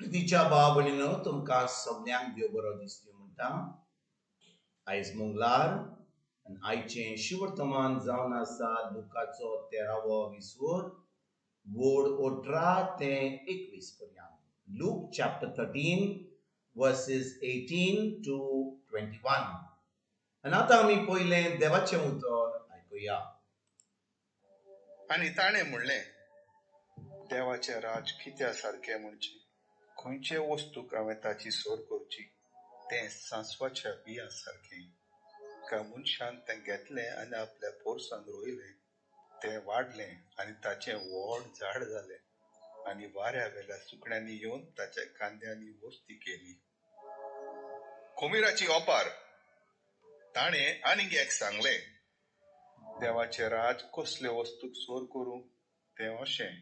प्रितीच्या भाव भयणीनो तुमकां सगळ्यांक देव बरो दीस दिवं म्हणटा. आयज मंगळार आनी आयचें शिवर्तमान जावन आसा लुकाचो 13वो विसवोर वोड 18 ते 21 पर्यंत. Luke chapter 13 verses 18 to 21. आनी आतां आमी पयलें देवाचें उतर आयकुया. आनी ताणें म्हणलें, देवाचें राज कित्या सारकें म्हणचें? खंयचे वस्तूक हांवें ताची सोर करची? तें सांसवाच्या बियां सारकें. एका मनशान तें घेतलें आनी आपल्या पोरसांत रोयलें. तें वाडलें आनी ताचें व्हड झाड जालें आनी वाऱ्या वेल्या सुकण्यांनी येवन ताच्या कांद्यांनी वस्ती केली. खोमीराची ओपार. ताणें आनीक एक सांगलें, देवाचें राज कसले वस्तूक सोर करूं? तें अशें,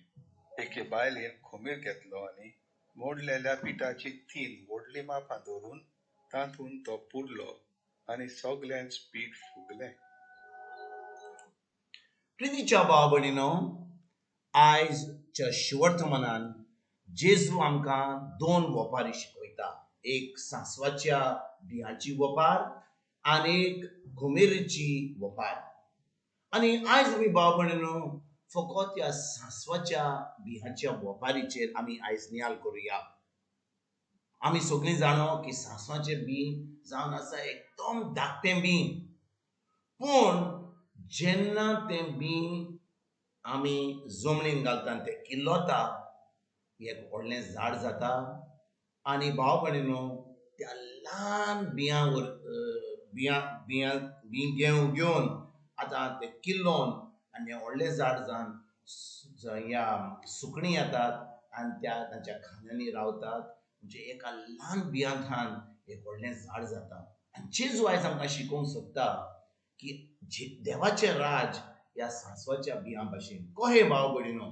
एके बायलेन खोमीर घेतलो आनी मोडलेल्या पिठाची 3 व्हडलीं मापां धरून तातूंत तो पुरलो आनी सगळ्यांच पीठ फुगलें. प्रितीच्या भाव भयणीनो, आयजच्या शिवर्तमानान जेजू आमकां 2 वपारी शिकयता. एक सांसवाच्या बियांची वपार आनी एक खोमेरीची वपार. आनी आयज आमी भाव भयणीनो फकत ह्या सांसवाच्या बियांच्या वपारीचेर आमी आयज नियाळ करुया. आमी सगळीं जाणो की सांसवाचें बी जावन आसा एकदम धाकटें बी, पूण जेन्ना तें बी आमी जमनीन घालता आनी तें किल्लोता, एक व्हडलें झाड जाता. आनी भाव भयणीनो, त्या ल्हान बी घेवन आतां तें किल्लोन आनी हें व्हडलें झाड जावन ह्या सुकणीं येतात आनी तांच्या खांद्यांनी रावतात. म्हणजे एका ल्हान बियांतल्यान एक व्हडलें झाड जाता. आनी जेजू आयज आमकां शिकोवंक सोदता की देवाचें राज ह्या सांसवाच्या बियां भाशेन कशें. भाव भयणीनो,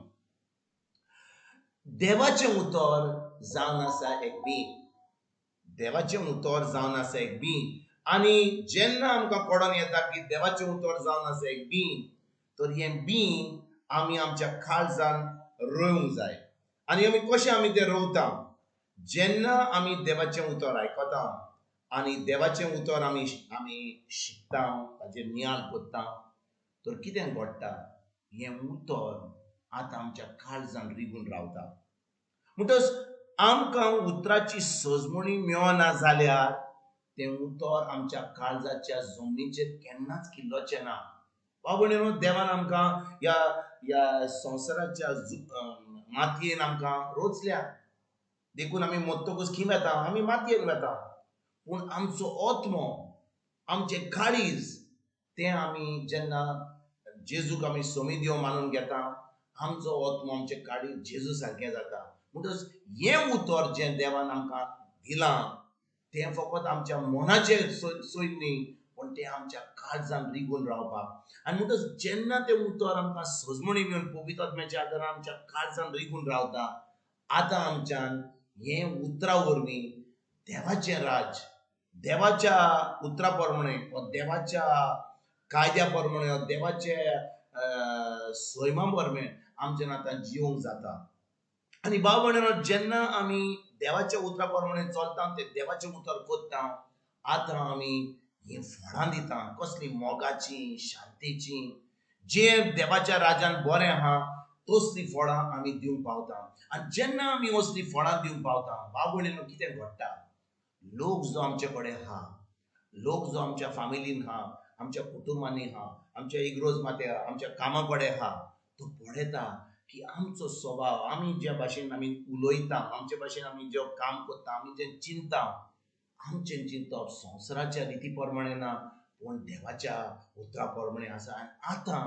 देवाचें उतर जावन आसा एक बी. देवाचें उतर जावन आसा एक बी. आनी जेन्ना आमकां कळोन येता की देवाचें उतर जावन आसा एक बी, तर हें बी आमी आमच्या काळजांत रोवंक जाय. आनी आमी कशें तें रोवता? जेन्ना आमी देवाचें उतर आयकता आनी देवाचें उतर आमी शिकता, ताजेर नियाळ कोत्ता, तर कितें घडटा? हें उतर आतां आमच्या काळजांत रिगून रावता. म्हणटच आमकां उतराची सजमणी मेळना जाल्यार तें उतर आमच्या काळजाच्या जमनीचेर केन्नाच किल्लोचें ना. भाव भयणीनो, देवान आमकां ह्या संवसाराच्या मातयेन आमकां रोचल्या. देखून आमी मरतकूच खंय वेता? आमी मातयेन वेता. पूण आमचो आत्मो, आमचें काळीज, तें आमी जेन्ना जेजूक आमी सोमी देव मानून घेता, आमचो आत्मो, आमचें काळीज जेजू सारकें जाता. म्हणटच हें उतर जें देवान आमकां दिलां, तें फकत आमच्या मनाचेर सोय न्ही, पूण तें आमच्या काळजांत रिगून रावपाक. आनी म्हणटच जेन्ना तें उतर आमकां सजमणी मेळून पवित्र आत्म्याच्या आदारान आमच्या काळजांत रिगून रावता, आतां आमच्यान हें उतरा वरवीं देवाचें राज, देवाच्या उतरा प्रमाणे वा देवाच्या कायद्या प्रमाणे वा देवाच्या सैमा प्रमाणे आमच्यान आतां जिवंक जाता. आनी भाव भयणीनो, जेन्ना आमी देवाच्या उतरा प्रमाणे चलता, तें देवाचें उतर कोत्ता, आतां आमी हीं फळां दिता. कसलीं? मोगाचीं, शांतीचीं. जें देवाच्या राज्यान बरें आहा तसलीं फळां आमी दिवंक पावता. आनी जेन्ना आमी असलीं फळां दिवंक पावता, भाव भयणीनो, कितें घडटा? लोक जो आमचे कडेन आहा, लोक जो आमच्या फामिलीन आहा, आमच्या कुटुंबांनी आहा, आमच्या इग्रोज माथ्यार आहा, आमच्या कामा कडेन आहा, तो पळयता की आमचो स्वभाव, आमी ज्या भाशेन आमी उलयता, आमचे भाशेन आमी जें काम करता, आमी जें चिंतता, आमचें चिंतप संवसाराच्या रिती प्रमाणे ना, पूण देवाच्या उतरा प्रमाणे आसा. आनी आतां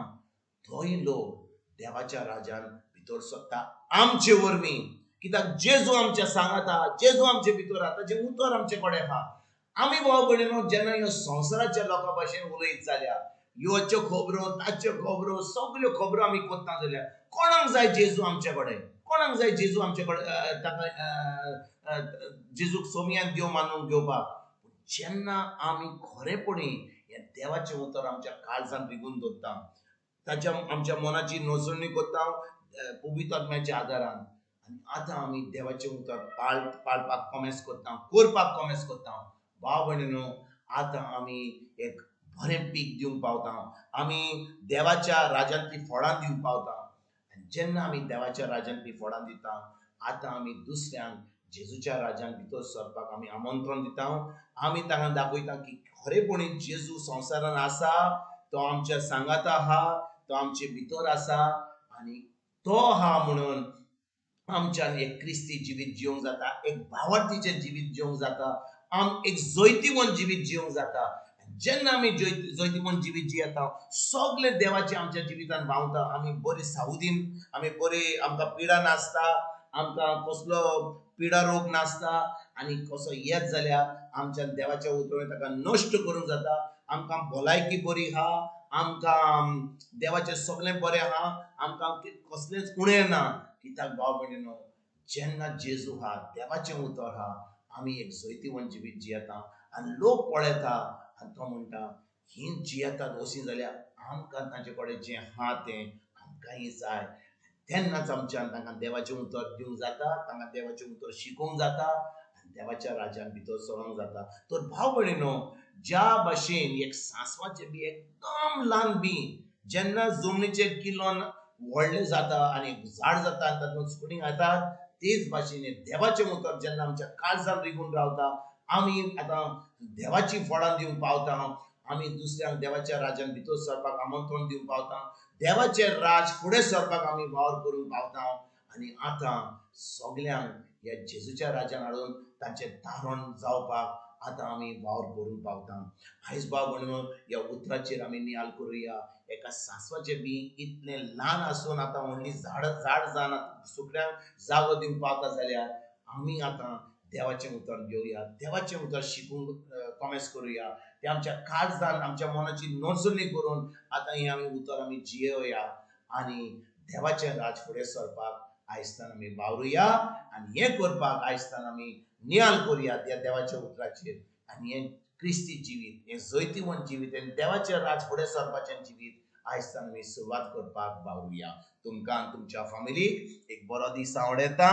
थंय लोक देवाच्या राज्यान भितर सरता आमचे वरवीं. कित्याक जेजू आमच्या सांगात आहा, जेजू आमचे भितर आहा, ताचें उतर आमचे कडेन आहा. आमी भाव भयणीनो, जेन्ना ह्यो संवसाराच्या लोकां भाशेन उलयत जाल्यार, ह्योच्यो खबरो, ताच्यो खबरो, सगल्यो खबरो आमी कोत्ता जाल्यार कोणाक जाय जेजू आमचे कडेन? कोणाक जाय जेजू आमचे कडेन जेजूक सोमयान देव मानून घेवपाक? जेन्ना आमी खरेपणी हें देवाचें उतर आमच्या काळजांत रिगून दवरता, आमच्या मनाची नोंदणी कोत्ता पवित्र आत्म्याच्या आदारान, आनी आतां आमी देवाचें उतर पाळपाक कॉमेस करता, करपाक कॉमेस करता. भाव भयणीनो, आतां आमी एक बरें पीक दिवंक पावता. आमी देवाच्या राज्यांत ती फळां दिवंक पावता. आनी जेन्ना आमी देवाच्या राज्यांत ती फळां दिता, आतां आमी दुसऱ्यांक जेजूच्या राज्यांत भितर सरपाक आमी आमंत्रण दिता. आमी तांकां दाखयता की खरेपणी जेजू संवसारांत आसा, तो आमच्या सांगात आहा, तो आमचे भितर आसा, आनी तो आहा म्हणून आमच्यान एक क्रिस्ती जिवीत जिवंक जाता, एक भावार्थीचें जिवीत जिवंक जाता, एक जैतिवंत जिवीत जिवंक जाता. जेन्ना आमी जैतिवंत जिवीत जियेता, सगळे देवाचे आमच्या जिवितान भावता. आमी बरी सावधीन, आमी बरी, आमकां पिडा नासता, आमकां कसलो पिडा रोग नासता, आनी कसो येत जाल्यार आमच्यान देवाच्या उतरान ताका नश्ट करूंक जाता. आमकां भलायकी बरी आहा, आमकां देवाचें सगळें बरें आहा, आमकां कसलेंच उणें ना. कित्याक भाव भयणीनो, जेन्ना जेजू आहा, देवाचें उतर आहा, आमी एक जैतिवंत जिवीत जियेता. आनी लोक पळयता आनी तो म्हणटा, ही जियेतात अशीं जाल्यार आमकां तांचे कडेन जें आहा तें आमकांय जाय. तेन्नाच आमच्यान तांकां देवाचें उतर दिवंक जाता, तांकां देवाचें उतर शिकोवंक जाता, आनी देवाच्या राज्यांत भितर सरोंक जाता. तर भाव भयणीनो, ज्या भाशेन एक सांसवाचें बी एकदम ल्हान बी जेन्ना जमनीचेर किल्लोन व्हडलें जाता आनी झाड जाता आनी तातूंत सुकणीं येतात, तेच भाशेन देवाचें उतर जेन्ना आमच्या काळजांत रिगून रावता, आमी आतां देवाची फळां दिवंक पावता. आमी दुसऱ्यांक देवाच्या राज्यांत भितर सरपाक आमंत्रण दिवंक पावता. देवाचें राज फुडें सरपाक आमी वावर करूंक पावता. आनी आतां सगल्यांक ह्या जेजूच्या राज्यांत हाडून तांचें धारण जावपाक आतां आमी वावर करूंक पावता. आयज भाव भयणीनो, ह्या उतराचेर आमी नियाळ करुया. एका सांसवाचें बी इतलें ल्हान आसून आतां व्हडली झाड जावन सुकण्यांक जागो दिवंक पावता जाल्यार आमी आतां देवाचें उतर घेवया, देवाचें उतर शिकूंक कॉमेस करुया. ते आमच्या काळजान, आमच्या मनाची नोंदणी करून आतां हें आमी उतर आमी जियोया आनी देवाचें राज फुडें सरपाक आयजतान आमी वावरुया. आनी हें करपाक आयजतान आमी नियाळ करुया त्या देवाच्या उतराचेर. आनी हें क्रिस्ती जिवीत, हें जैतिवंत जिवीत, हें देवाचें राज फुडें सरपाचें जिवीत आयजतान आमी सुरवात करपाक वावरुया. तुमकां आनी तुमच्या फॅमिलीक एक बरो दीस आवडेता.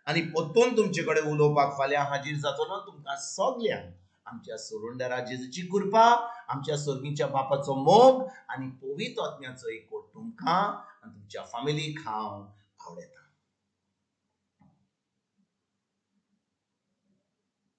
आनी परतून तुमचे कडेन उलोवपाक फाल्यां हाजीर जातलो. तुमकां सगल्यांक आमच्या सोरुंडरा जेजूची कृपा, आमच्या सर्गीच्या बापाचो मोग आनी पवित्र आत्म्याचो एकवट तुमकां आनी तुमच्या फॅमिलीक हांव आवडयता.